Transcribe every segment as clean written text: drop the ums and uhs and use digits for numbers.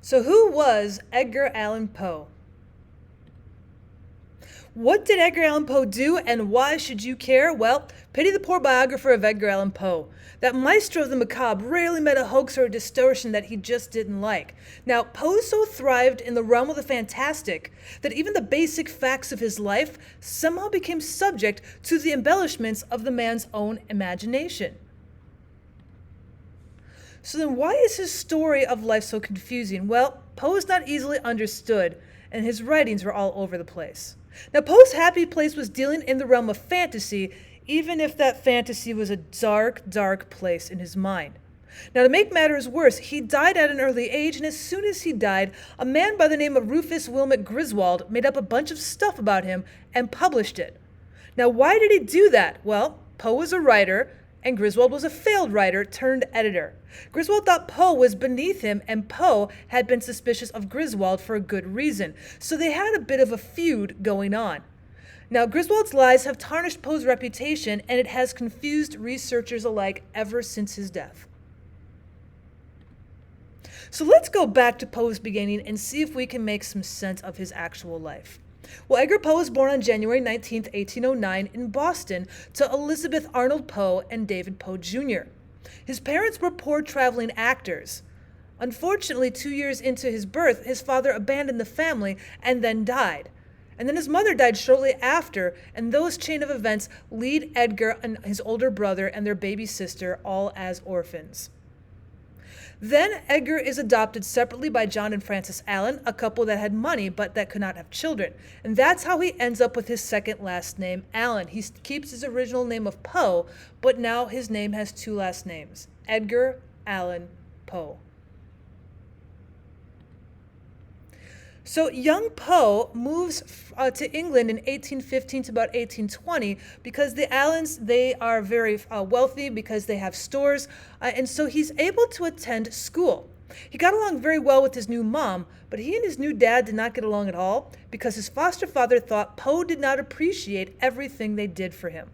So who was Edgar Allan Poe? What did Edgar Allan Poe do, and why should you care? Well, pity the poor biographer of Edgar Allan Poe. That maestro of the macabre rarely met a hoax or a distortion that he just didn't like. Now, Poe so thrived in the realm of the fantastic that even the basic facts of his life somehow became subject to the embellishments of the man's own imagination. So then why is his story of life so confusing? Well, Poe is not easily understood, and his writings were all over the place. Now, Poe's happy place was dealing in the realm of fantasy, even if that fantasy was a dark, dark place in his mind. Now, to make matters worse, he died at an early age, and as soon as he died, a man by the name of Rufus Wilmot Griswold made up a bunch of stuff about him and published it. Now, why did he do that? Well, Poe was a writer, and Griswold was a failed writer turned editor. Griswold thought Poe was beneath him, and Poe had been suspicious of Griswold for a good reason. So they had a bit of a feud going on. Now, Griswold's lies have tarnished Poe's reputation, and it has confused researchers alike ever since his death. So let's go back to Poe's beginning and see if we can make some sense of his actual life. Well, Edgar Poe was born on January 19, 1809 in Boston to Elizabeth Arnold Poe and David Poe Jr. His parents were poor traveling actors. Unfortunately, 2 years into his birth, his father abandoned the family and then died. And then his mother died shortly after, and those chain of events lead Edgar and his older brother and their baby sister all as orphans. Then Edgar is adopted separately by John and Frances Allen, a couple that had money but that could not have children. And that's how he ends up with his second last name, Allen. He keeps his original name of Poe, but now his name has two last names, Edgar Allan Poe. So young Poe moves to England in 1815 to about 1820 because the Allens, they are very wealthy because they have stores, and so he's able to attend school. He got along very well with his new mom, but he and his new dad did not get along at all because his foster father thought Poe did not appreciate everything they did for him.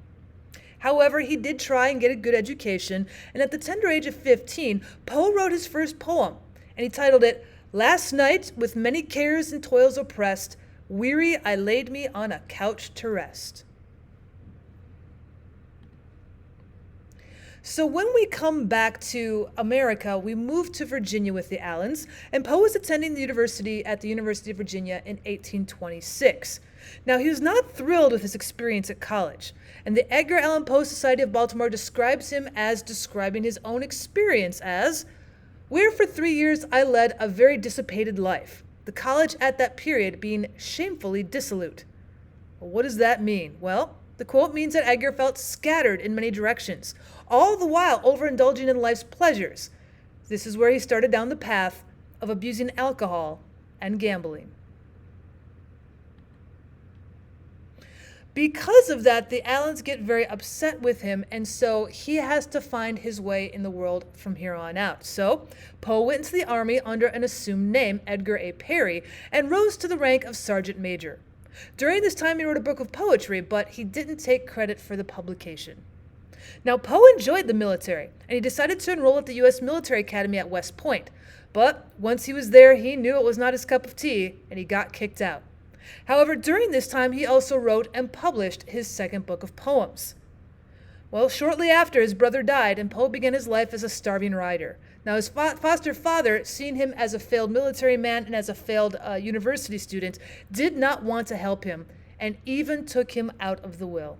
However, he did try and get a good education, and at the tender age of 15, Poe wrote his first poem, and he titled it, "Last night, with many cares and toils oppressed, weary I laid me on a couch to rest." So when we come back to America, we move to Virginia with the Allens, and Poe was attending the university at the University of Virginia in 1826. Now, he was not thrilled with his experience at college, and the Edgar Allan Poe Society of Baltimore describes him as describing his own experience as, "Where for 3 years I led a very dissipated life, the college at that period being shamefully dissolute." Well, what does that mean? Well, the quote means that Edgar felt scattered in many directions, all the while overindulging in life's pleasures. This is where he started down the path of abusing alcohol and gambling. Because of that, the Allens get very upset with him, and so he has to find his way in the world from here on out. So Poe went into the army under an assumed name, Edgar A. Perry, and rose to the rank of sergeant major. During this time, he wrote a book of poetry, but he didn't take credit for the publication. Now, Poe enjoyed the military, and he decided to enroll at the U.S. Military Academy at West Point. But once he was there, he knew it was not his cup of tea, and he got kicked out. However, during this time, he also wrote and published his second book of poems. Well, shortly after, his brother died, and Poe began his life as a starving writer. Now, his foster father, seeing him as a failed military man and as a failed university student, did not want to help him, and even took him out of the will.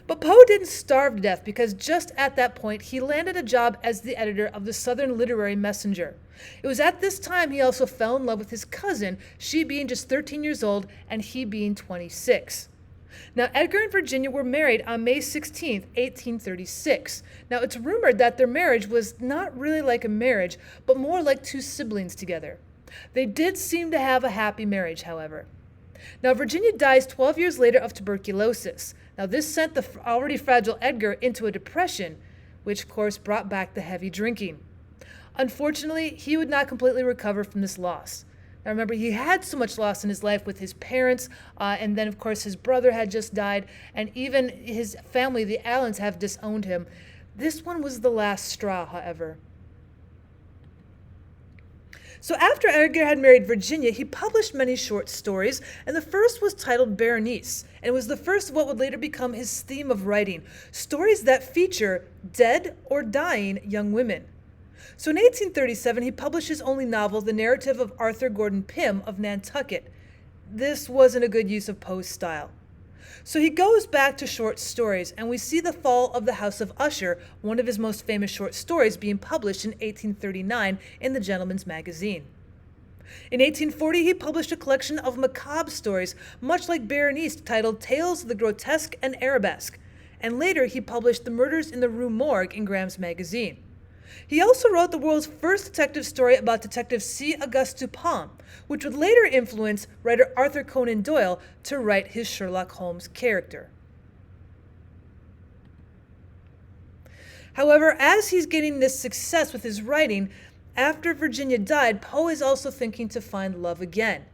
But Poe didn't starve to death because just at that point, he landed a job as the editor of the Southern Literary Messenger. It was at this time he also fell in love with his cousin, she being just 13 years old and he being 26. Now, Edgar and Virginia were married on May 16, 1836. Now, it's rumored that their marriage was not really like a marriage, but more like two siblings together. They did seem to have a happy marriage, however. Now, Virginia dies 12 years later of tuberculosis. Now, this sent the already fragile Edgar into a depression, which, of course, brought back the heavy drinking. Unfortunately, he would not completely recover from this loss. Now, remember, he had so much loss in his life with his parents, and then, of course, his brother had just died, and even his family, the Allens, have disowned him. This one was the last straw, however. So after Edgar had married Virginia, he published many short stories, and the first was titled Berenice, and it was the first of what would later become his theme of writing, stories that feature dead or dying young women. So in 1837, he published his only novel, the narrative of Arthur Gordon Pym of Nantucket. This wasn't a good use of Poe's style. So he goes back to short stories, and we see The Fall of the House of Usher, one of his most famous short stories, being published in 1839 in the Gentleman's Magazine. In 1840, he published a collection of macabre stories, much like Berenice, titled Tales of the Grotesque and Arabesque, and later he published The Murders in the Rue Morgue in Graham's Magazine. He also wrote the world's first detective story about Detective C. Auguste Dupin, which would later influence writer Arthur Conan Doyle to write his Sherlock Holmes character. However, as he's getting this success with his writing, after Virginia died, Poe is also thinking to find love again.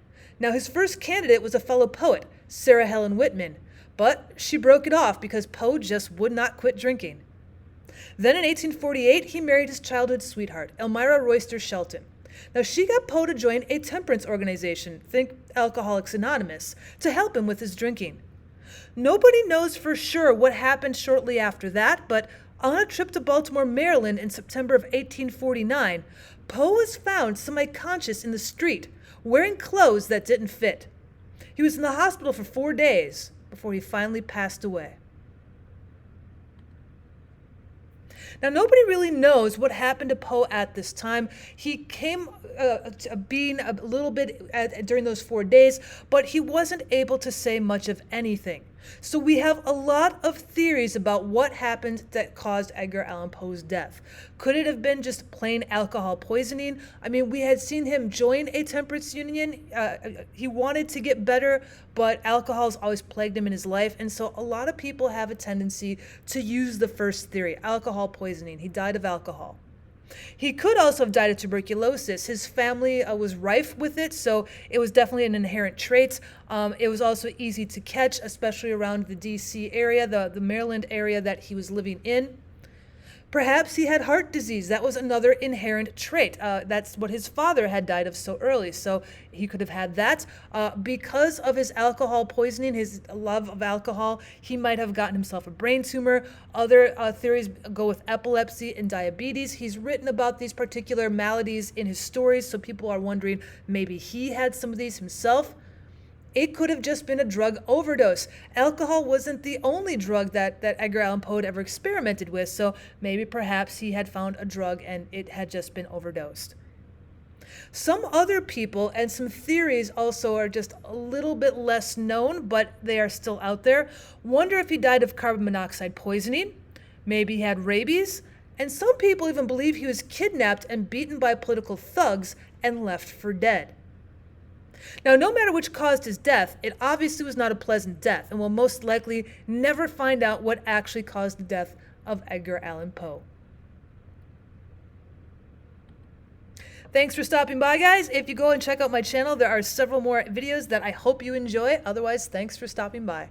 Now, his first candidate was a fellow poet, Sarah Helen Whitman, but she broke it off because Poe just would not quit drinking. Then in 1848, he married his childhood sweetheart, Elmira Royster Shelton. Now, she got Poe to join a temperance organization, think Alcoholics Anonymous, to help him with his drinking. Nobody knows for sure what happened shortly after that, but on a trip to Baltimore, Maryland in September of 1849, Poe was found semi-conscious in the street, wearing clothes that didn't fit. He was in the hospital for 4 days before he finally passed away. Now, nobody really knows what happened to Poe at this time. He came being a little bit during those 4 days, but he wasn't able to say much of anything. So we have a lot of theories about what happened that caused Edgar Allan Poe's death. Could it have been just plain alcohol poisoning? I mean, we had seen him join a temperance union. He wanted to get better, but alcohol's always plagued him in his life. And so a lot of people have a tendency to use the first theory, alcohol poisoning. He died of alcohol. He could also have died of tuberculosis. His family was rife with it, so it was definitely an inherent trait. It was also easy to catch, especially around the D.C. area, the Maryland area that he was living in. Perhaps he had heart disease. That was another inherent trait. That's what his father had died of so early, so he could have had that. Because of his alcohol poisoning, his love of alcohol, he might have gotten himself a brain tumor. Other theories go with epilepsy and diabetes. He's written about these particular maladies in his stories, so people are wondering maybe he had some of these himself. It could have just been a drug overdose. Alcohol wasn't the only drug that Edgar Allan Poe had ever experimented with, so maybe perhaps he had found a drug and it had just been overdosed. Some other people and some theories also are just a little bit less known, but they are still out there. Wonder if he died of carbon monoxide poisoning. Maybe he had rabies. And some people even believe he was kidnapped and beaten by political thugs and left for dead. Now, no matter which caused his death, it obviously was not a pleasant death, and we'll most likely never find out what actually caused the death of Edgar Allan Poe. Thanks for stopping by, guys. If you go and check out my channel, there are several more videos that I hope you enjoy. Otherwise, thanks for stopping by.